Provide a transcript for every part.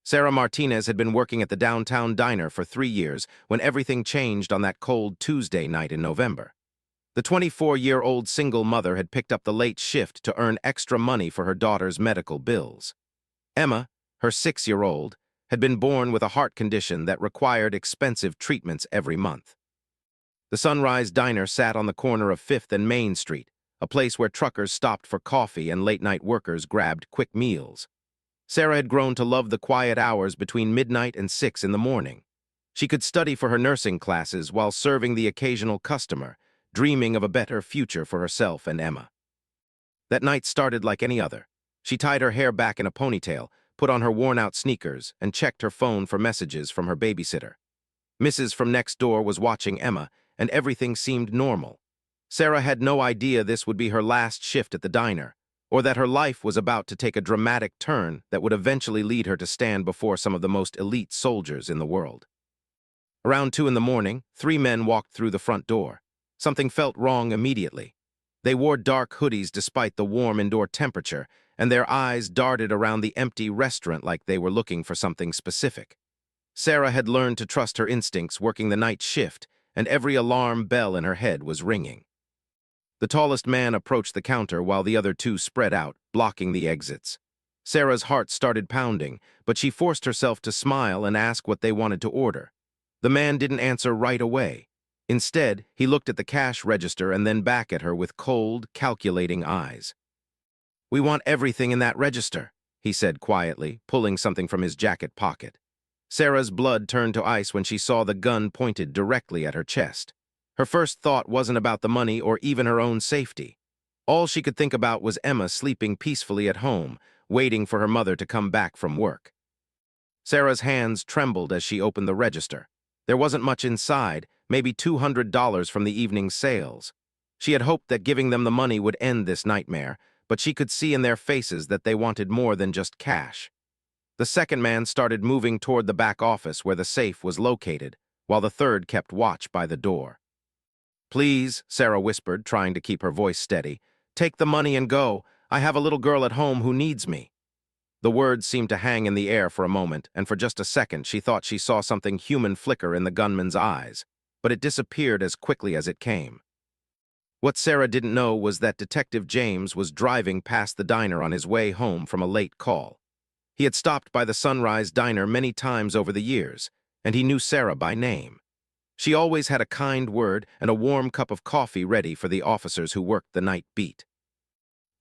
Sarah Martinez had been working at the downtown diner for 3 years when everything changed on that cold Tuesday night in November. The 24-year-old single mother had picked up the late shift to earn extra money for her daughter's medical bills. Emma, her 6-year-old, had been born with a heart condition that required expensive treatments every month. The Sunrise Diner sat on the corner of 5th and Main Street, a place where truckers stopped for coffee and late-night workers grabbed quick meals. Sarah had grown to love the quiet hours between midnight and 6 in the morning. She could study for her nursing classes while serving the occasional customer, dreaming of a better future for herself and Emma. That night started like any other. She tied her hair back in a ponytail, put on her worn-out sneakers, and checked her phone for messages from her babysitter. Mrs. from next door was watching Emma, and everything seemed normal. Sarah had no idea this would be her last shift at the diner, or that her life was about to take a dramatic turn that would eventually lead her to stand before some of the most elite soldiers in the world. Around 2 in the morning, 3 men walked through the front door. Something felt wrong immediately. They wore dark hoodies despite the warm indoor temperature, and their eyes darted around the empty restaurant like they were looking for something specific. Sarah had learned to trust her instincts working the night shift, and every alarm bell in her head was ringing. The tallest man approached the counter while the other 2 spread out, blocking the exits. Sarah's heart started pounding, but she forced herself to smile and ask what they wanted to order. The man didn't answer right away. Instead, he looked at the cash register and then back at her with cold, calculating eyes. "We want everything in that register," he said quietly, pulling something from his jacket pocket. Sarah's blood turned to ice when she saw the gun pointed directly at her chest. Her first thought wasn't about the money or even her own safety. All she could think about was Emma sleeping peacefully at home, waiting for her mother to come back from work. Sarah's hands trembled as she opened the register. There wasn't much inside, maybe $200 from the evening's sales. She had hoped that giving them the money would end this nightmare, but she could see in their faces that they wanted more than just cash. The second man started moving toward the back office where the safe was located, while the third kept watch by the door. "Please," Sarah whispered, trying to keep her voice steady, "take the money and go. I have a little girl at home who needs me." The words seemed to hang in the air for a moment, and for just a second she thought she saw something human flicker in the gunman's eyes, but it disappeared as quickly as it came. What Sarah didn't know was that Detective James was driving past the diner on his way home from a late call. He had stopped by the Sunrise Diner many times over the years, and he knew Sarah by name. She always had a kind word and a warm cup of coffee ready for the officers who worked the night beat.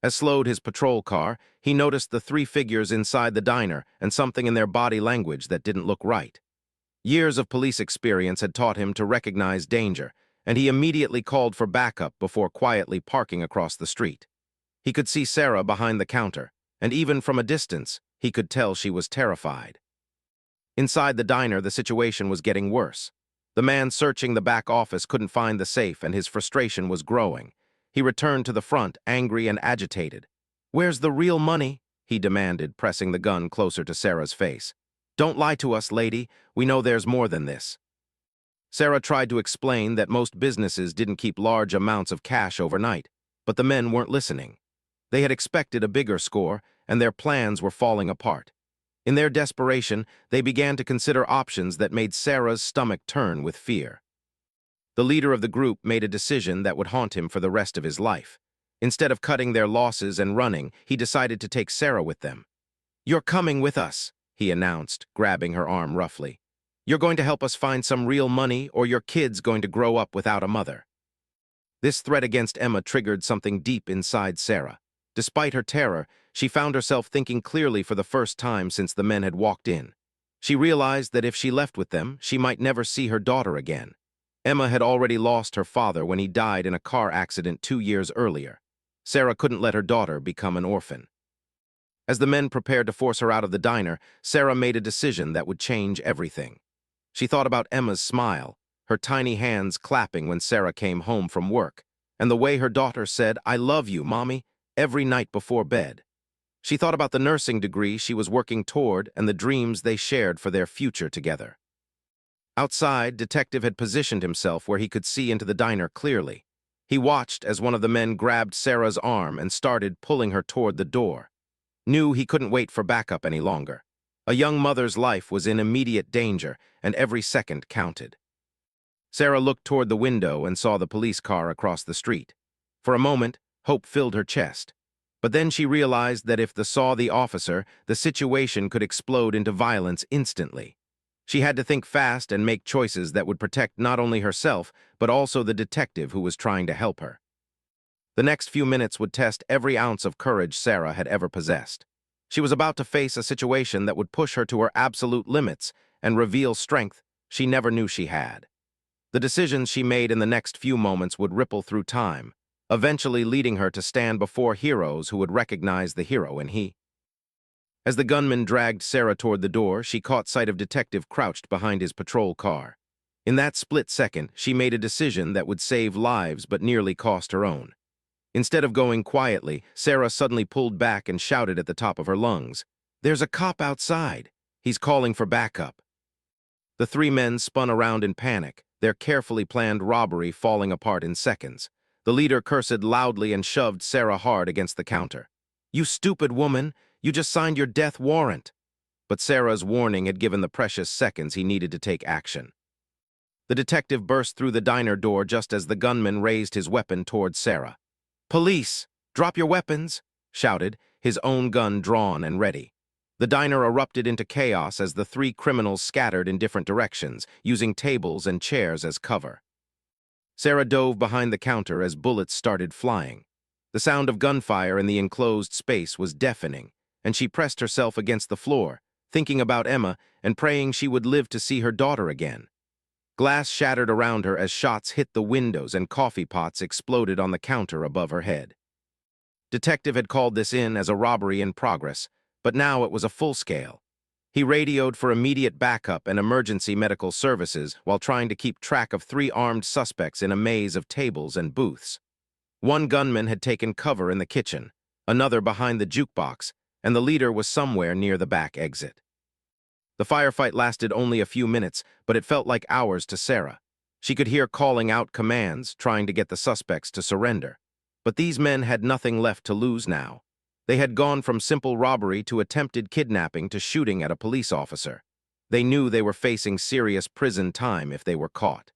As slowed his patrol car, he noticed the 3 figures inside the diner and something in their body language that didn't look right. Years of police experience had taught him to recognize danger, and he immediately called for backup before quietly parking across the street. He could see Sarah behind the counter, and even from a distance, he could tell she was terrified. Inside the diner, the situation was getting worse. The man searching the back office couldn't find the safe, and his frustration was growing. He returned to the front, angry and agitated. "Where's the real money?" he demanded, pressing the gun closer to Sarah's face. "Don't lie to us, lady. We know there's more than this." Sarah tried to explain that most businesses didn't keep large amounts of cash overnight, but the men weren't listening. They had expected a bigger score, and their plans were falling apart. In their desperation, they began to consider options that made Sarah's stomach turn with fear. The leader of the group made a decision that would haunt him for the rest of his life. Instead of cutting their losses and running, he decided to take Sarah with them. "You're coming with us," he announced, grabbing her arm roughly. "You're going to help us find some real money, or your kid's going to grow up without a mother." This threat against Emma triggered something deep inside Sarah. Despite her terror, she found herself thinking clearly for the first time since the men had walked in. She realized that if she left with them, she might never see her daughter again. Emma had already lost her father when he died in a car accident 2 years earlier. Sarah couldn't let her daughter become an orphan. As the men prepared to force her out of the diner, Sarah made a decision that would change everything. She thought about Emma's smile, her tiny hands clapping when Sarah came home from work, and the way her daughter said, "I love you, Mommy," every night before bed. She thought about the nursing degree she was working toward and the dreams they shared for their future together. Outside, Detective had positioned himself where he could see into the diner clearly. He watched as one of the men grabbed Sarah's arm and started pulling her toward the door. Knew he couldn't wait for backup any longer. A young mother's life was in immediate danger, and every second counted. Sarah looked toward the window and saw the police car across the street. For a moment, hope filled her chest. But then she realized that if they saw the officer, the situation could explode into violence instantly. She had to think fast and make choices that would protect not only herself, but also the detective who was trying to help her. The next few minutes would test every ounce of courage Sarah had ever possessed. She was about to face a situation that would push her to her absolute limits and reveal strength she never knew she had. The decisions she made in the next few moments would ripple through time, eventually leading her to stand before heroes who would recognize the hero in he. As the gunman dragged Sarah toward the door, she caught sight of Detective crouched behind his patrol car. In that split second, she made a decision that would save lives but nearly cost her own. Instead of going quietly, Sarah suddenly pulled back and shouted at the top of her lungs, "There's a cop outside. He's calling for backup." The three men spun around in panic, their carefully planned robbery falling apart in seconds. The leader cursed loudly and shoved Sarah hard against the counter. "You stupid woman! You just signed your death warrant!" But Sarah's warning had given the precious seconds he needed to take action. The detective burst through the diner door just as the gunman raised his weapon toward Sarah. "Police! Drop your weapons!" shouted, his own gun drawn and ready. The diner erupted into chaos as the three criminals scattered in different directions, using tables and chairs as cover. Sarah dove behind the counter as bullets started flying. The sound of gunfire in the enclosed space was deafening, and she pressed herself against the floor, thinking about Emma and praying she would live to see her daughter again. Glass shattered around her as shots hit the windows and coffee pots exploded on the counter above her head. Detective had called this in as a robbery in progress, but now it was a full scale. He radioed for immediate backup and emergency medical services while trying to keep track of three armed suspects in a maze of tables and booths. One gunman had taken cover in the kitchen, another behind the jukebox, and the leader was somewhere near the back exit. The firefight lasted only a few minutes, but it felt like hours to Sarah. She could hear calling out commands, trying to get the suspects to surrender. But these men had nothing left to lose now. They had gone from simple robbery to attempted kidnapping to shooting at a police officer. They knew they were facing serious prison time if they were caught.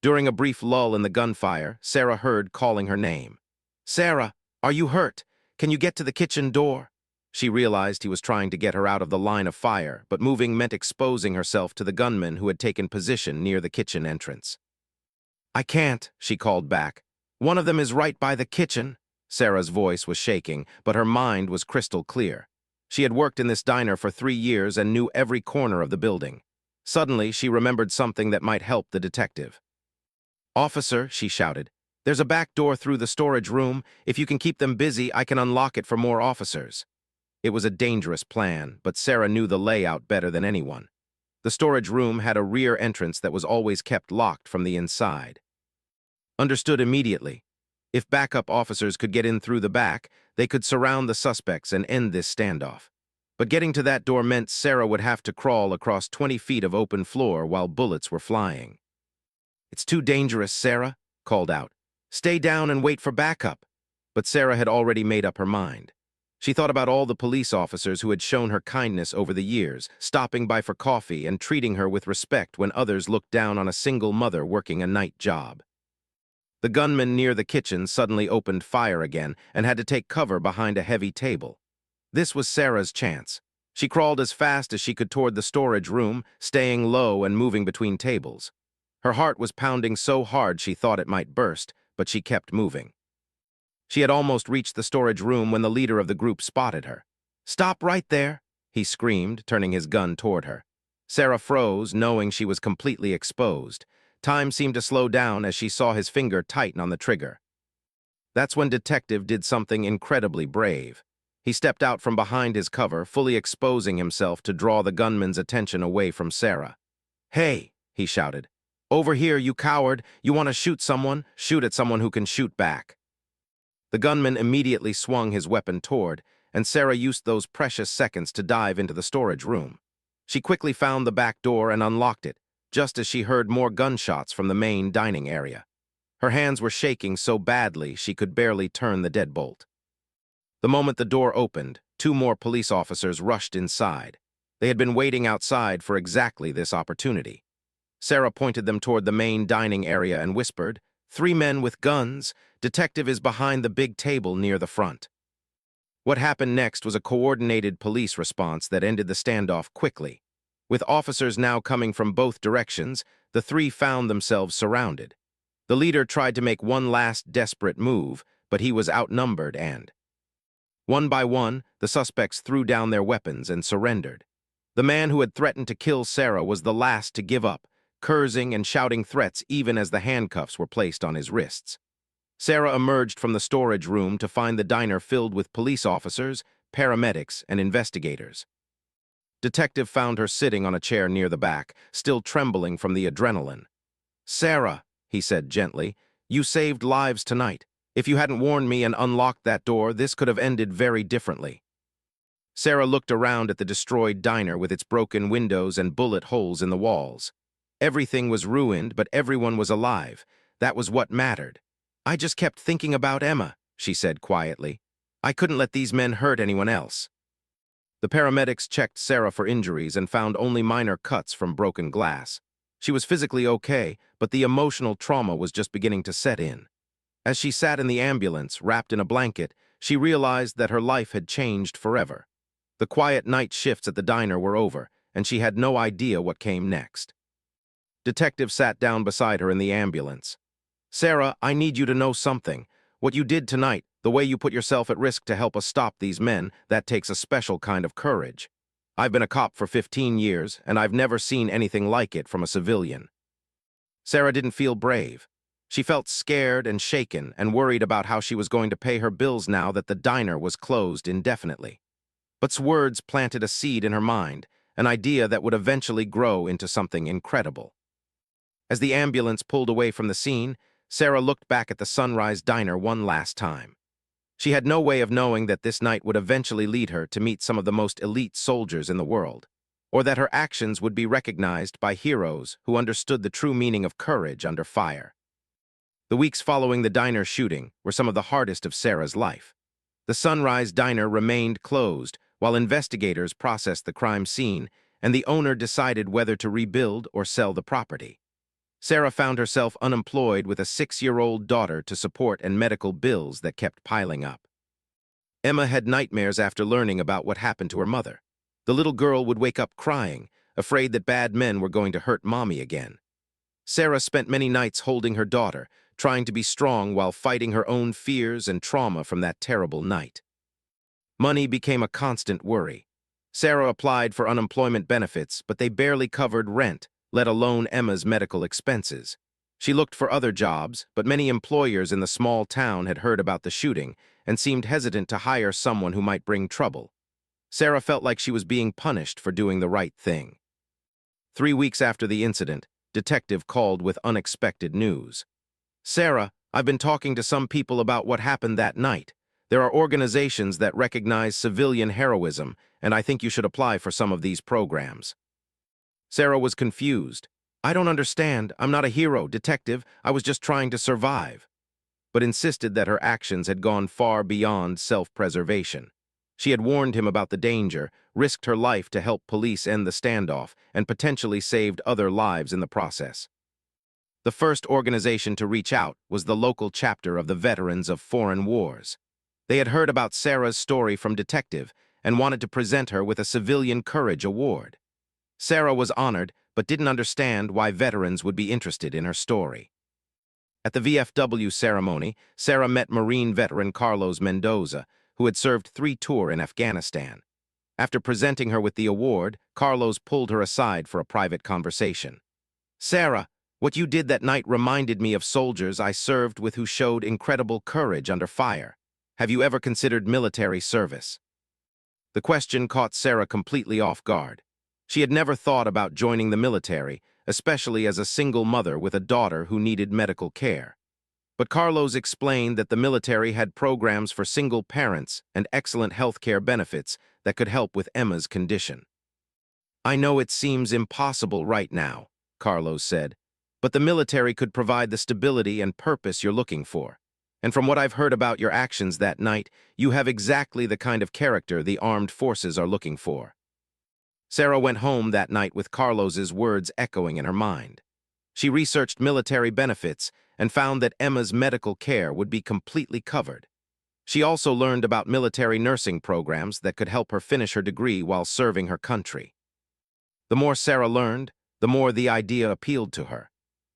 During a brief lull in the gunfire, Sarah heard calling her name. "Sarah, are you hurt? Can you get to the kitchen door?" She realized he was trying to get her out of the line of fire, but moving meant exposing herself to the gunmen who had taken position near the kitchen entrance. "I can't," she called back. "One of them is right by the kitchen." Sarah's voice was shaking, but her mind was crystal clear. She had worked in this diner for 3 years and knew every corner of the building. Suddenly, she remembered something that might help the detective. "Officer," she shouted, "there's a back door through the storage room. If you can keep them busy, I can unlock it for more officers." It was a dangerous plan, but Sarah knew the layout better than anyone. The storage room had a rear entrance that was always kept locked from the inside. Understood immediately. If backup officers could get in through the back, they could surround the suspects and end this standoff. But getting to that door meant Sarah would have to crawl across 20 feet of open floor while bullets were flying. "It's too dangerous, Sarah," called out. "Stay down and wait for backup." But Sarah had already made up her mind. She thought about all the police officers who had shown her kindness over the years, stopping by for coffee and treating her with respect when others looked down on a single mother working a night job. The gunman near the kitchen suddenly opened fire again and had to take cover behind a heavy table. This was Sarah's chance. She crawled as fast as she could toward the storage room, staying low and moving between tables. Her heart was pounding so hard she thought it might burst, but she kept moving. She had almost reached the storage room when the leader of the group spotted her. "Stop right there," he screamed, turning his gun toward her. Sarah froze, knowing she was completely exposed. Time seemed to slow down as she saw his finger tighten on the trigger. That's when Detective did something incredibly brave. He stepped out from behind his cover, fully exposing himself to draw the gunman's attention away from Sarah. "Hey," he shouted. "Over here, you coward! You want to shoot someone? Shoot at someone who can shoot back." The gunman immediately swung his weapon toward, and Sarah used those precious seconds to dive into the storage room. She quickly found the back door and unlocked it, just as she heard more gunshots from the main dining area. Her hands were shaking so badly she could barely turn the deadbolt. The moment the door opened, 2 more police officers rushed inside. They had been waiting outside for exactly this opportunity. Sarah pointed them toward the main dining area and whispered, "Three men with guns. Detective is behind the big table near the front." What happened next was a coordinated police response that ended the standoff quickly. With officers now coming from both directions, the three found themselves surrounded. The leader tried to make one last desperate move, but he was outnumbered and, one by one, the suspects threw down their weapons and surrendered. The man who had threatened to kill Sarah was the last to give up, cursing and shouting threats even as the handcuffs were placed on his wrists. Sarah emerged from the storage room to find the diner filled with police officers, paramedics, and investigators. Detective found her sitting on a chair near the back, still trembling from the adrenaline. "Sarah," he said gently, "you saved lives tonight. If you hadn't warned me and unlocked that door, this could have ended very differently." Sarah looked around at the destroyed diner with its broken windows and bullet holes in the walls. Everything was ruined, but everyone was alive. That was what mattered. "I just kept thinking about Emma," she said quietly. "I couldn't let these men hurt anyone else." The paramedics checked Sarah for injuries and found only minor cuts from broken glass. She was physically okay, but the emotional trauma was just beginning to set in. As she sat in the ambulance, wrapped in a blanket, she realized that her life had changed forever. The quiet night shifts at the diner were over, and she had no idea what came next. Detective sat down beside her in the ambulance. "Sarah, I need you to know something. What you did tonight, the way you put yourself at risk to help us stop these men, that takes a special kind of courage. I've been a cop for 15 years, and I've never seen anything like it from a civilian." Sarah didn't feel brave. She felt scared and shaken and worried about how she was going to pay her bills now that the diner was closed indefinitely. But words planted a seed in her mind, an idea that would eventually grow into something incredible. As the ambulance pulled away from the scene, Sarah looked back at the Sunrise Diner one last time. She had no way of knowing that this night would eventually lead her to meet some of the most elite soldiers in the world, or that her actions would be recognized by heroes who understood the true meaning of courage under fire. The weeks following the diner shooting were some of the hardest of Sarah's life. The Sunrise Diner remained closed while investigators processed the crime scene, and the owner decided whether to rebuild or sell the property. Sarah found herself unemployed with a 6-year-old daughter to support and medical bills that kept piling up. Emma had nightmares after learning about what happened to her mother. The little girl would wake up crying, afraid that bad men were going to hurt Mommy again. Sarah spent many nights holding her daughter, trying to be strong while fighting her own fears and trauma from that terrible night. Money became a constant worry. Sarah applied for unemployment benefits, but they barely covered rent, let alone Emma's medical expenses. She looked for other jobs, but many employers in the small town had heard about the shooting and seemed hesitant to hire someone who might bring trouble. Sarah felt like she was being punished for doing the right thing. 3 weeks after the incident, Detective called with unexpected news. "Sarah, I've been talking to some people about what happened that night. There are organizations that recognize civilian heroism, and I think you should apply for some of these programs." Sarah was confused. "I don't understand. I'm not a hero, detective. I was just trying to survive," but insisted that her actions had gone far beyond self-preservation. She had warned him about the danger, risked her life to help police end the standoff, and potentially saved other lives in the process. The first organization to reach out was the local chapter of the Veterans of Foreign Wars. They had heard about Sarah's story from Detective and wanted to present her with a Civilian Courage Award. Sarah was honored, but didn't understand why veterans would be interested in her story. At the VFW ceremony, Sarah met Marine veteran Carlos Mendoza, who had served 3 tours in Afghanistan. After presenting her with the award, Carlos pulled her aside for a private conversation. "Sarah, what you did that night reminded me of soldiers I served with who showed incredible courage under fire. Have you ever considered military service?" The question caught Sarah completely off guard. She had never thought about joining the military, especially as a single mother with a daughter who needed medical care. But Carlos explained that the military had programs for single parents and excellent health care benefits that could help with Emma's condition. "I know it seems impossible right now," Carlos said, "but the military could provide the stability and purpose you're looking for. And from what I've heard about your actions that night, you have exactly the kind of character the armed forces are looking for." Sarah went home that night with Carlos's words echoing in her mind. She researched military benefits and found that Emma's medical care would be completely covered. She also learned about military nursing programs that could help her finish her degree while serving her country. The more Sarah learned, the more the idea appealed to her.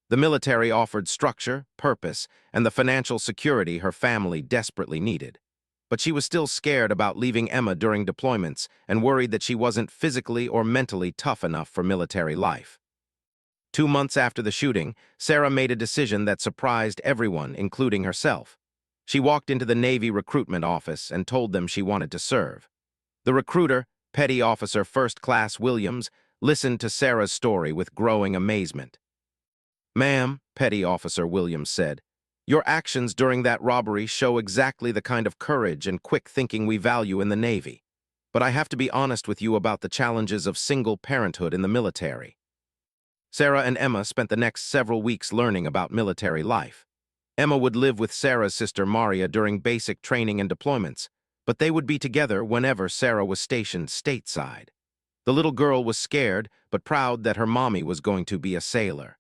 The military offered structure, purpose, and the financial security her family desperately needed. But she was still scared about leaving Emma during deployments and worried that she wasn't physically or mentally tough enough for military life. 2 months after the shooting, Sarah made a decision that surprised everyone, including herself. She walked into the Navy recruitment office and told them she wanted to serve. The recruiter, Petty Officer First Class Williams, listened to Sarah's story with growing amazement. "Ma'am," Petty Officer Williams said, "your actions during that robbery show exactly the kind of courage and quick thinking we value in the Navy. But I have to be honest with you about the challenges of single parenthood in the military." Sarah and Emma spent the next several weeks learning about military life. Emma would live with Sarah's sister Maria during basic training and deployments, but they would be together whenever Sarah was stationed stateside. The little girl was scared, but proud that her mommy was going to be a sailor.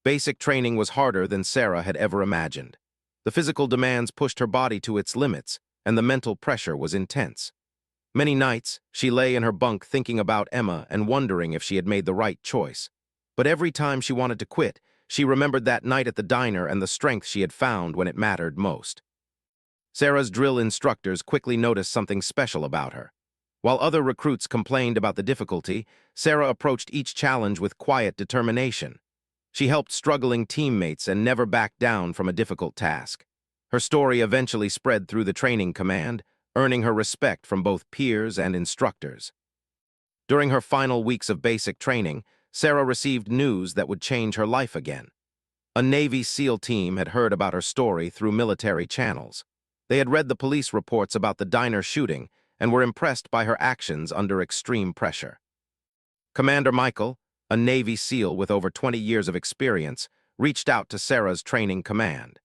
Basic training was harder than Sarah had ever imagined. The physical demands pushed her body to its limits, and the mental pressure was intense. Many nights, she lay in her bunk thinking about Emma and wondering if she had made the right choice. But every time she wanted to quit, she remembered that night at the diner and the strength she had found when it mattered most. Sarah's drill instructors quickly noticed something special about her. While other recruits complained about the difficulty, Sarah approached each challenge with quiet determination. She helped struggling teammates and never backed down from a difficult task. Her story eventually spread through the training command, earning her respect from both peers and instructors. During her final weeks of basic training, Sarah received news that would change her life again. A Navy SEAL team had heard about her story through military channels. They had read the police reports about the diner shooting and were impressed by her actions under extreme pressure. Commander Michael, a Navy SEAL with over 20 years of experience, reached out to Sarah's training command.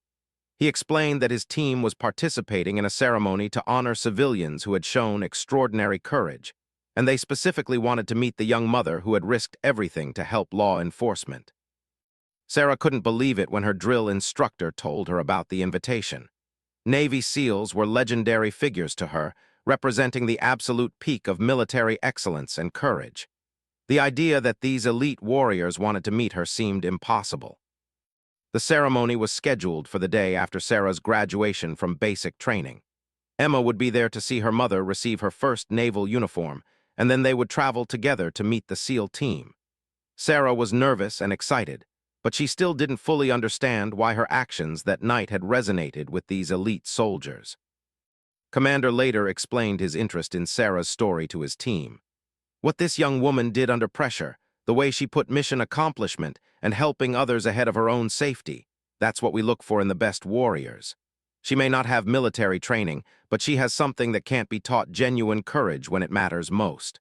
He explained that his team was participating in a ceremony to honor civilians who had shown extraordinary courage, and they specifically wanted to meet the young mother who had risked everything to help law enforcement. Sarah couldn't believe it when her drill instructor told her about the invitation. Navy SEALs were legendary figures to her, representing the absolute peak of military excellence and courage. The idea that these elite warriors wanted to meet her seemed impossible. The ceremony was scheduled for the day after Sarah's graduation from basic training. Emma would be there to see her mother receive her first naval uniform, and then they would travel together to meet the SEAL team. Sarah was nervous and excited, but she still didn't fully understand why her actions that night had resonated with these elite soldiers. Commander later explained his interest in Sarah's story to his team. What this young woman did under pressure, the way she put mission accomplishment and helping others ahead of her own safety, that's what we look for in the best warriors. She may not have military training, but she has something that can't be taught: genuine courage when it matters most.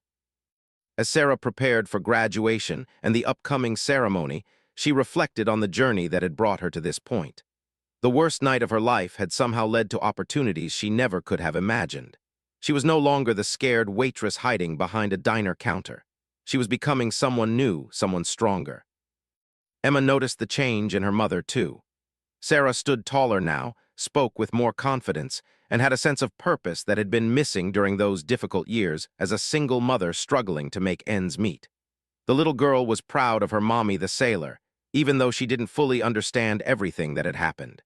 As Sarah prepared for graduation and the upcoming ceremony, she reflected on the journey that had brought her to this point. The worst night of her life had somehow led to opportunities she never could have imagined. She was no longer the scared waitress hiding behind a diner counter. She was becoming someone new, someone stronger. Emma noticed the change in her mother, too. Sarah stood taller now, spoke with more confidence, and had a sense of purpose that had been missing during those difficult years as a single mother struggling to make ends meet. The little girl was proud of her mommy, the sailor, even though she didn't fully understand everything that had happened.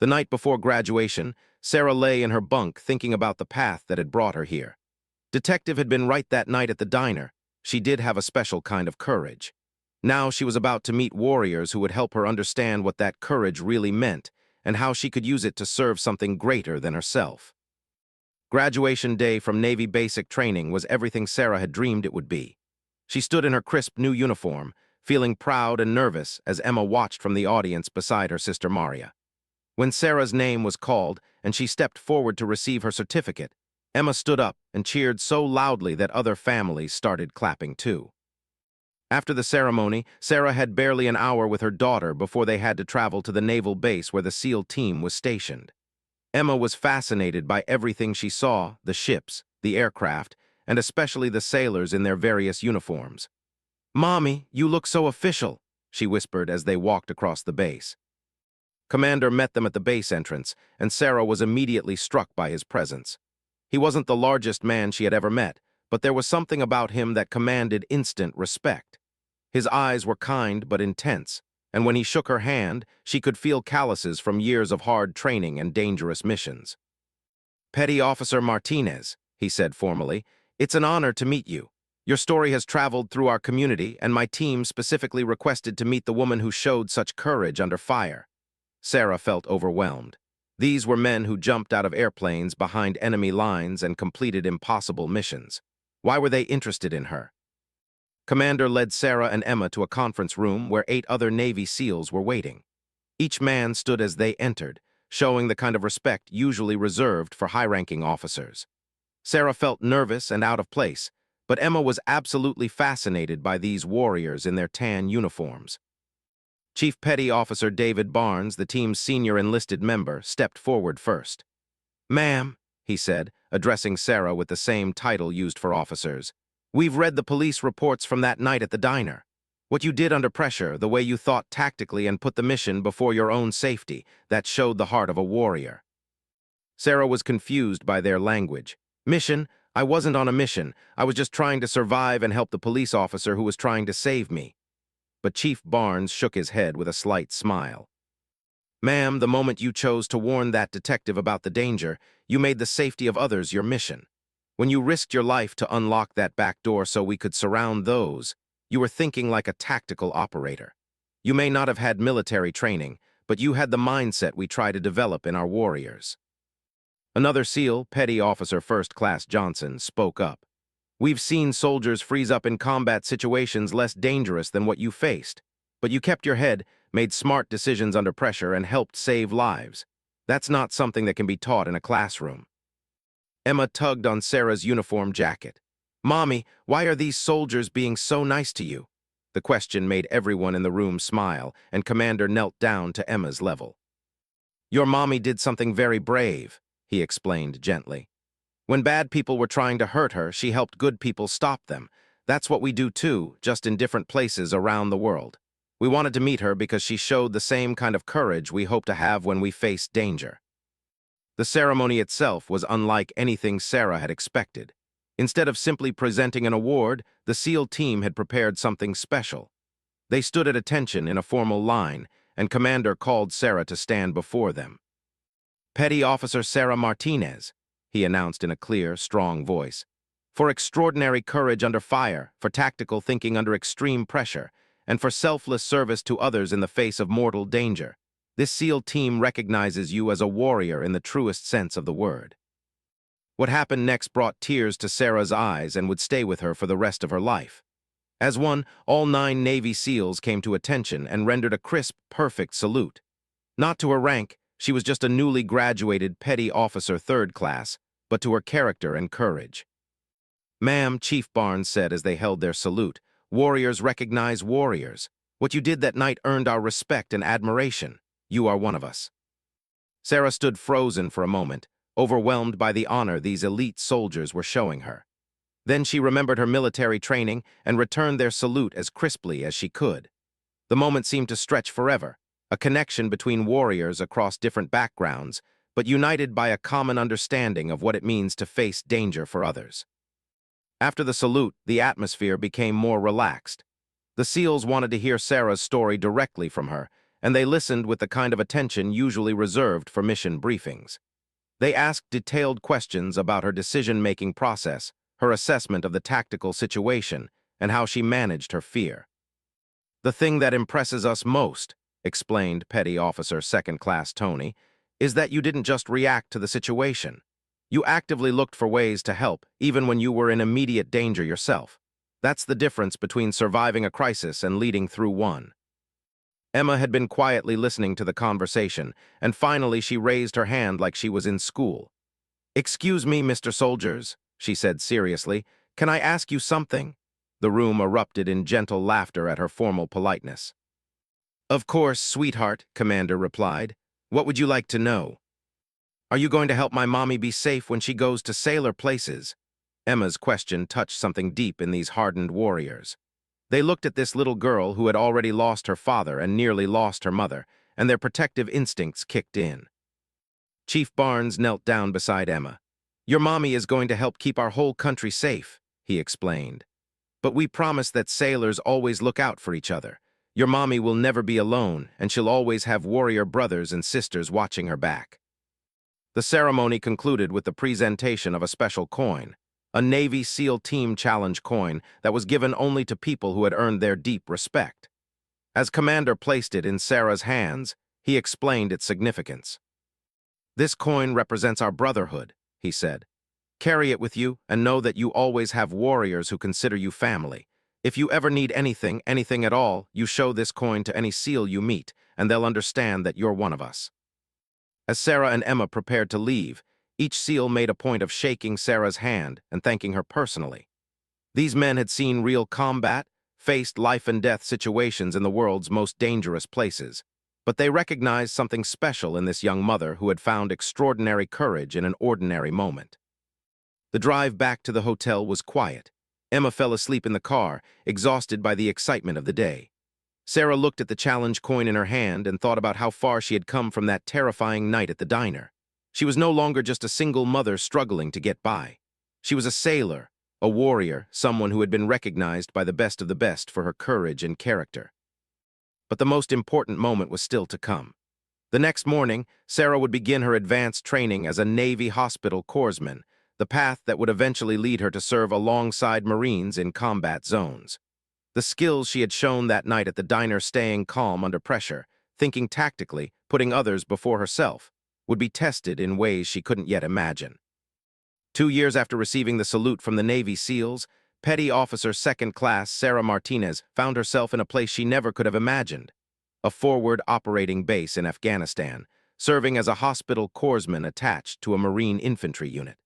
The night before graduation, Sarah lay in her bunk thinking about the path that had brought her here. Detective had been right that night at the diner. She did have a special kind of courage. Now she was about to meet warriors who would help her understand what that courage really meant and how she could use it to serve something greater than herself. Graduation day from Navy basic training was everything Sarah had dreamed it would be. She stood in her crisp new uniform, feeling proud and nervous as Emma watched from the audience beside her sister Maria. When Sarah's name was called and she stepped forward to receive her certificate, Emma stood up and cheered so loudly that other families started clapping too. After the ceremony, Sarah had barely an hour with her daughter before they had to travel to the naval base where the SEAL team was stationed. Emma was fascinated by everything she saw: the ships, the aircraft, and especially the sailors in their various uniforms. "Mommy, you look so official," she whispered as they walked across the base. Commander met them at the base entrance, and Sarah was immediately struck by his presence. He wasn't the largest man she had ever met, but there was something about him that commanded instant respect. His eyes were kind but intense, and when he shook her hand, she could feel calluses from years of hard training and dangerous missions. "Petty Officer Martinez," he said formally, "it's an honor to meet you. Your story has traveled through our community, and my team specifically requested to meet the woman who showed such courage under fire." Sarah felt overwhelmed. These were men who jumped out of airplanes behind enemy lines and completed impossible missions. Why were they interested in her? Commander led Sarah and Emma to a conference room where 8 other Navy SEALs were waiting. Each man stood as they entered, showing the kind of respect usually reserved for high-ranking officers. Sarah felt nervous and out of place, but Emma was absolutely fascinated by these warriors in their tan uniforms. Chief Petty Officer David Barnes, the team's senior enlisted member, stepped forward first. "Ma'am," he said, addressing Sarah with the same title used for officers, "we've read the police reports from that night at the diner. What you did under pressure, the way you thought tactically and put the mission before your own safety, that showed the heart of a warrior." Sarah was confused by their language. "Mission? I wasn't on a mission. I was just trying to survive and help the police officer who was trying to save me." But Chief Barnes shook his head with a slight smile. "Ma'am, the moment you chose to warn that detective about the danger, you made the safety of others your mission. When you risked your life to unlock that back door so we could surround those, you were thinking like a tactical operator. You may not have had military training, but you had the mindset we try to develop in our warriors." Another SEAL, Petty Officer First Class Johnson, spoke up. "We've seen soldiers freeze up in combat situations less dangerous than what you faced, but you kept your head, made smart decisions under pressure, and helped save lives. That's not something that can be taught in a classroom." Emma tugged on Sarah's uniform jacket. "Mommy, why are these soldiers being so nice to you?" The question made everyone in the room smile, and Commander knelt down to Emma's level. "Your mommy did something very brave," he explained gently. "When bad people were trying to hurt her, she helped good people stop them. That's what we do too, just in different places around the world. We wanted to meet her because she showed the same kind of courage we hope to have when we face danger." The ceremony itself was unlike anything Sarah had expected. Instead of simply presenting an award, the SEAL team had prepared something special. They stood at attention in a formal line, and Commander called Sarah to stand before them. "Petty Officer Sarah Martinez," he announced in a clear, strong voice, "for extraordinary courage under fire, for tactical thinking under extreme pressure, and for selfless service to others in the face of mortal danger. This SEAL team recognizes you as a warrior in the truest sense of the word." What happened next brought tears to Sarah's eyes and would stay with her for the rest of her life. As one, all 9 Navy SEALs came to attention and rendered a crisp, perfect salute. Not to her rank, she was just a newly graduated Petty Officer Third Class, but to her character and courage. "Ma'am," Chief Barnes said as they held their salute, "warriors recognize warriors. What you did that night earned our respect and admiration. You are one of us." Sarah stood frozen for a moment, overwhelmed by the honor these elite soldiers were showing her. Then she remembered her military training and returned their salute as crisply as she could. The moment seemed to stretch forever, a connection between warriors across different backgrounds, but united by a common understanding of what it means to face danger for others. After the salute, the atmosphere became more relaxed. The SEALs wanted to hear Sarah's story directly from her, and they listened with the kind of attention usually reserved for mission briefings. They asked detailed questions about her decision-making process, her assessment of the tactical situation, and how she managed her fear. "The thing that impresses us most," explained Petty Officer Second Class Tony, "is that you didn't just react to the situation. You actively looked for ways to help, even when you were in immediate danger yourself. That's the difference between surviving a crisis and leading through one." Emma had been quietly listening to the conversation, and finally she raised her hand like she was in school. "Excuse me, Mr. Soldiers," she said seriously, "can I ask you something?" The room erupted in gentle laughter at her formal politeness. "Of course, sweetheart," Commander replied. "What would you like to know?" "Are you going to help my mommy be safe when she goes to sailor places?" Emma's question touched something deep in these hardened warriors. They looked at this little girl who had already lost her father and nearly lost her mother, and their protective instincts kicked in. Chief Barnes knelt down beside Emma. "Your mommy is going to help keep our whole country safe," he explained. "But we promise that sailors always look out for each other. Your mommy will never be alone, and she'll always have warrior brothers and sisters watching her back." The ceremony concluded with the presentation of a special coin, a Navy SEAL Team Challenge coin that was given only to people who had earned their deep respect. As Commander placed it in Sarah's hands, he explained its significance. "This coin represents our brotherhood," he said. "Carry it with you and know that you always have warriors who consider you family. If you ever need anything, anything at all, you show this coin to any SEAL you meet, and they'll understand that you're one of us." As Sarah and Emma prepared to leave, each SEAL made a point of shaking Sarah's hand and thanking her personally. These men had seen real combat, faced life-and-death situations in the world's most dangerous places, but they recognized something special in this young mother who had found extraordinary courage in an ordinary moment. The drive back to the hotel was quiet. Emma fell asleep in the car, exhausted by the excitement of the day. Sarah looked at the challenge coin in her hand and thought about how far she had come from that terrifying night at the diner. She was no longer just a single mother struggling to get by. She was a sailor, a warrior, someone who had been recognized by the best of the best for her courage and character. But the most important moment was still to come. The next morning, Sarah would begin her advanced training as a Navy hospital corpsman, the path that would eventually lead her to serve alongside Marines in combat zones. The skills she had shown that night at the diner, staying calm under pressure, thinking tactically, putting others before herself, would be tested in ways she couldn't yet imagine. 2 years after receiving the salute from the Navy SEALs, Petty Officer Second Class Sarah Martinez found herself in a place she never could have imagined, a forward operating base in Afghanistan, serving as a hospital corpsman attached to a Marine infantry unit.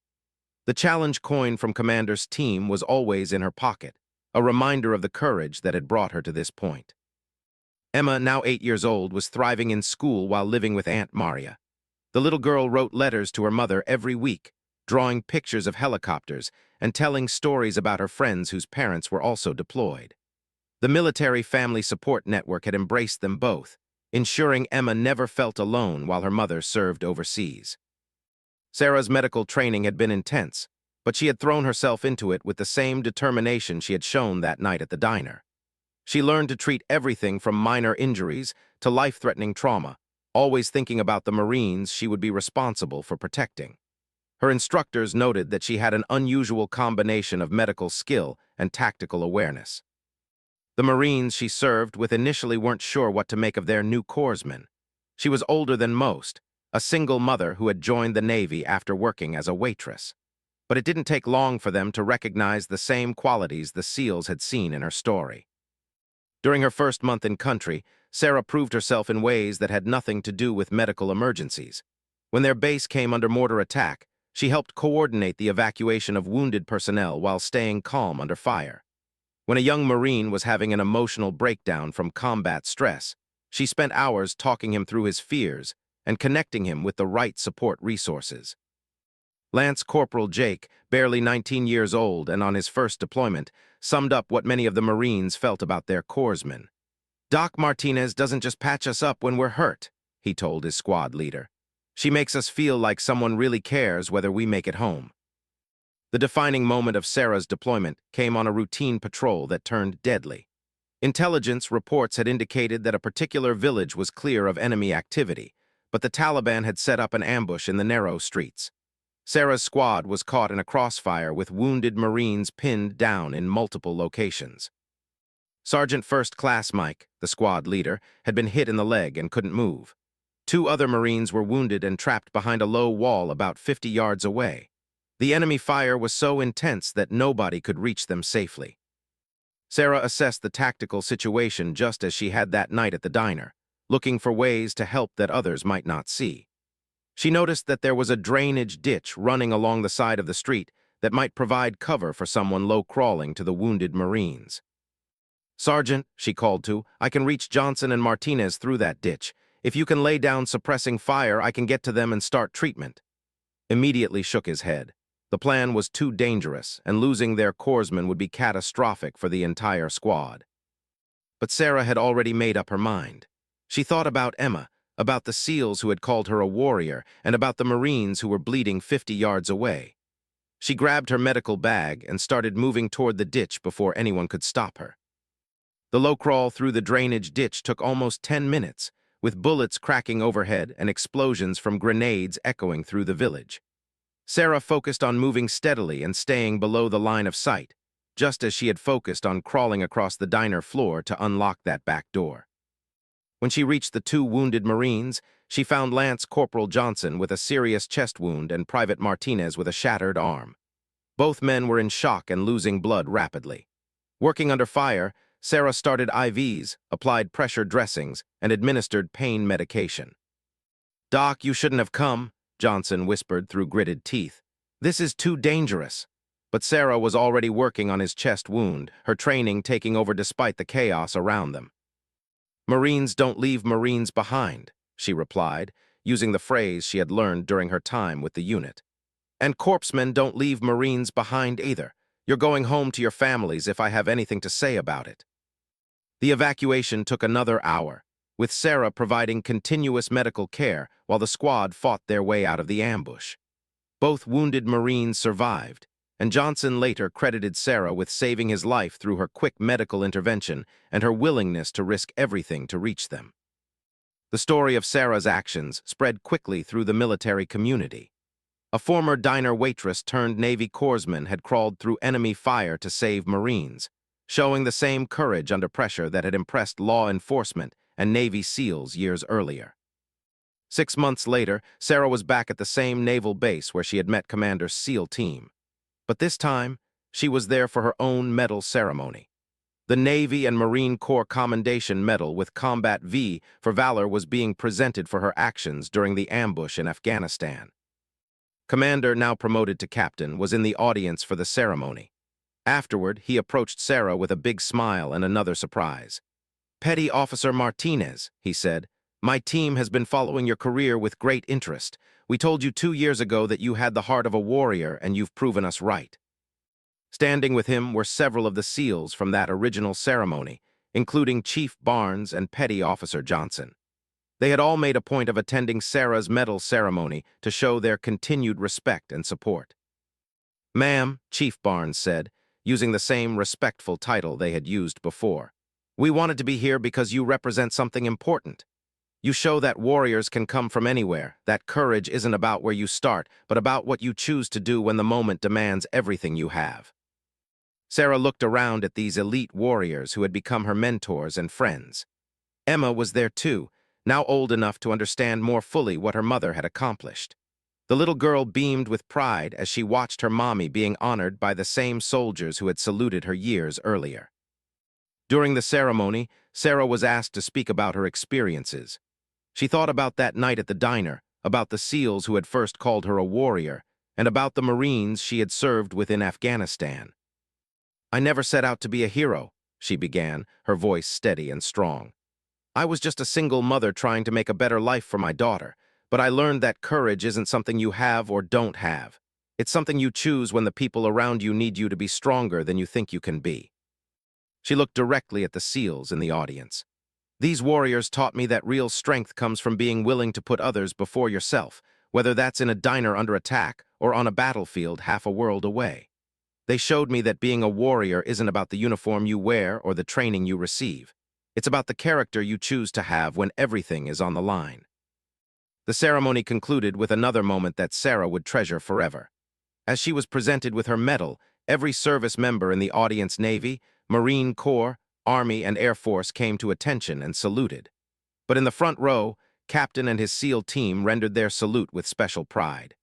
The challenge coin from Commander's team was always in her pocket, a reminder of the courage that had brought her to this point. Emma, now 8 years old, was thriving in school while living with Aunt Maria. The little girl wrote letters to her mother every week, drawing pictures of helicopters and telling stories about her friends whose parents were also deployed. The military family support network had embraced them both, ensuring Emma never felt alone while her mother served overseas. Sarah's medical training had been intense, but she had thrown herself into it with the same determination she had shown that night at the diner. She learned to treat everything from minor injuries to life-threatening trauma, always thinking about the Marines she would be responsible for protecting. Her instructors noted that she had an unusual combination of medical skill and tactical awareness. The Marines she served with initially weren't sure what to make of their new corpsman. She was older than most, a single mother who had joined the Navy after working as a waitress. But it didn't take long for them to recognize the same qualities the SEALs had seen in her story. During her first month in country, Sarah proved herself in ways that had nothing to do with medical emergencies. When their base came under mortar attack, she helped coordinate the evacuation of wounded personnel while staying calm under fire. When a young Marine was having an emotional breakdown from combat stress, she spent hours talking him through his fears and connecting him with the right support resources. Lance Corporal Jake, barely 19 years old and on his first deployment, summed up what many of the Marines felt about their corpsmen. "Doc Martinez doesn't just patch us up when we're hurt," he told his squad leader. "She makes us feel like someone really cares whether we make it home." The defining moment of Sarah's deployment came on a routine patrol that turned deadly. Intelligence reports had indicated that a particular village was clear of enemy activity, but the Taliban had set up an ambush in the narrow streets. Sarah's squad was caught in a crossfire with wounded Marines pinned down in multiple locations. Sergeant First Class Mike, the squad leader, had been hit in the leg and couldn't move. 2 other Marines were wounded and trapped behind a low wall about 50 yards away. The enemy fire was so intense that nobody could reach them safely. Sarah assessed the tactical situation just as she had that night at the diner, looking for ways to help that others might not see. She noticed that there was a drainage ditch running along the side of the street that might provide cover for someone low-crawling to the wounded Marines. "Sergeant," she called to, "I can reach Johnson and Martinez through that ditch. If you can lay down suppressing fire, I can get to them and start treatment." Immediately shook his head. The plan was too dangerous, and losing their corpsman would be catastrophic for the entire squad. But Sarah had already made up her mind. She thought about Emma, about the SEALs who had called her a warrior, and about the Marines who were bleeding 50 yards away. She grabbed her medical bag and started moving toward the ditch before anyone could stop her. The low crawl through the drainage ditch took almost 10 minutes, with bullets cracking overhead and explosions from grenades echoing through the village. Sarah focused on moving steadily and staying below the line of sight, just as she had focused on crawling across the diner floor to unlock that back door. When she reached the two wounded Marines, she found Lance Corporal Johnson with a serious chest wound and Private Martinez with a shattered arm. Both men were in shock and losing blood rapidly. Working under fire, Sarah started IVs, applied pressure dressings, and administered pain medication. "Doc, you shouldn't have come," Johnson whispered through gritted teeth. "This is too dangerous." But Sarah was already working on his chest wound, her training taking over despite the chaos around them. "Marines don't leave Marines behind," she replied, using the phrase she had learned during her time with the unit. "And corpsmen don't leave Marines behind either. You're going home to your families if I have anything to say about it." The evacuation took another hour, with Sarah providing continuous medical care while the squad fought their way out of the ambush. Both wounded Marines survived, and Johnson later credited Sarah with saving his life through her quick medical intervention and her willingness to risk everything to reach them. The story of Sarah's actions spread quickly through the military community. A former diner waitress turned Navy corpsman had crawled through enemy fire to save Marines, showing the same courage under pressure that had impressed law enforcement and Navy SEALs years earlier. 6 months later, Sarah was back at the same naval base where she had met Commander SEAL team. But this time, she was there for her own medal ceremony. The Navy and Marine Corps Commendation Medal with Combat V for Valor was being presented for her actions during the ambush in Afghanistan. Commander, now promoted to captain, was in the audience for the ceremony. Afterward, he approached Sarah with a big smile and another surprise. "Petty Officer Martinez," he said, "my team has been following your career with great interest. We told you 2 years ago that you had the heart of a warrior, and you've proven us right." Standing with him were several of the SEALs from that original ceremony, including Chief Barnes and Petty Officer Johnson. They had all made a point of attending Sarah's medal ceremony to show their continued respect and support. "Ma'am," Chief Barnes said, using the same respectful title they had used before, "we wanted to be here because you represent something important. You show that warriors can come from anywhere, that courage isn't about where you start, but about what you choose to do when the moment demands everything you have." Sarah looked around at these elite warriors who had become her mentors and friends. Emma was there too, now old enough to understand more fully what her mother had accomplished. The little girl beamed with pride as she watched her mommy being honored by the same soldiers who had saluted her years earlier. During the ceremony, Sarah was asked to speak about her experiences. She thought about that night at the diner, about the SEALs who had first called her a warrior, and about the Marines she had served with in Afghanistan. "I never set out to be a hero," she began, her voice steady and strong. "I was just a single mother trying to make a better life for my daughter, but I learned that courage isn't something you have or don't have. It's something you choose when the people around you need you to be stronger than you think you can be." She looked directly at the SEALs in the audience. "These warriors taught me that real strength comes from being willing to put others before yourself, whether that's in a diner under attack or on a battlefield half a world away. They showed me that being a warrior isn't about the uniform you wear or the training you receive. It's about the character you choose to have when everything is on the line." The ceremony concluded with another moment that Sarah would treasure forever. As she was presented with her medal, every service member in the audience Navy, Marine Corps, Army, and Air Force came to attention and saluted. But in the front row, Captain and his SEAL team rendered their salute with special pride.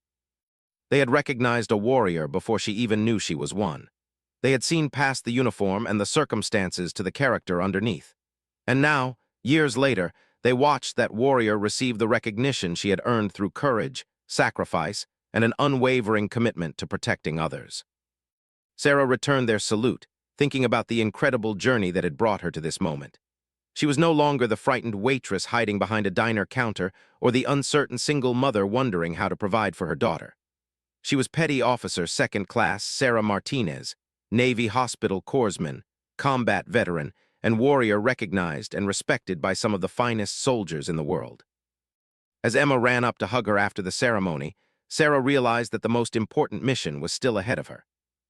They had recognized a warrior before she even knew she was one. They had seen past the uniform and the circumstances to the character underneath. And now, years later, they watched that warrior receive the recognition she had earned through courage, sacrifice, and an unwavering commitment to protecting others. Sarah returned their salute, thinking about the incredible journey that had brought her to this moment. She was no longer the frightened waitress hiding behind a diner counter or the uncertain single mother wondering how to provide for her daughter. She was Petty Officer Second Class Sarah Martinez, Navy Hospital Corpsman, combat veteran, and warrior recognized and respected by some of the finest soldiers in the world. As Emma ran up to hug her after the ceremony, Sarah realized that the most important mission was still ahead of her.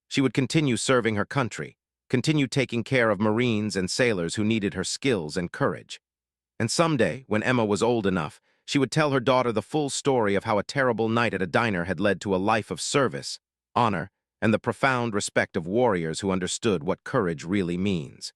She would continue serving her country, continue taking care of Marines and sailors who needed her skills and courage. And someday, when Emma was old enough, she would tell her daughter the full story of how a terrible night at a diner had led to a life of service, honor, and the profound respect of warriors who understood what courage really means.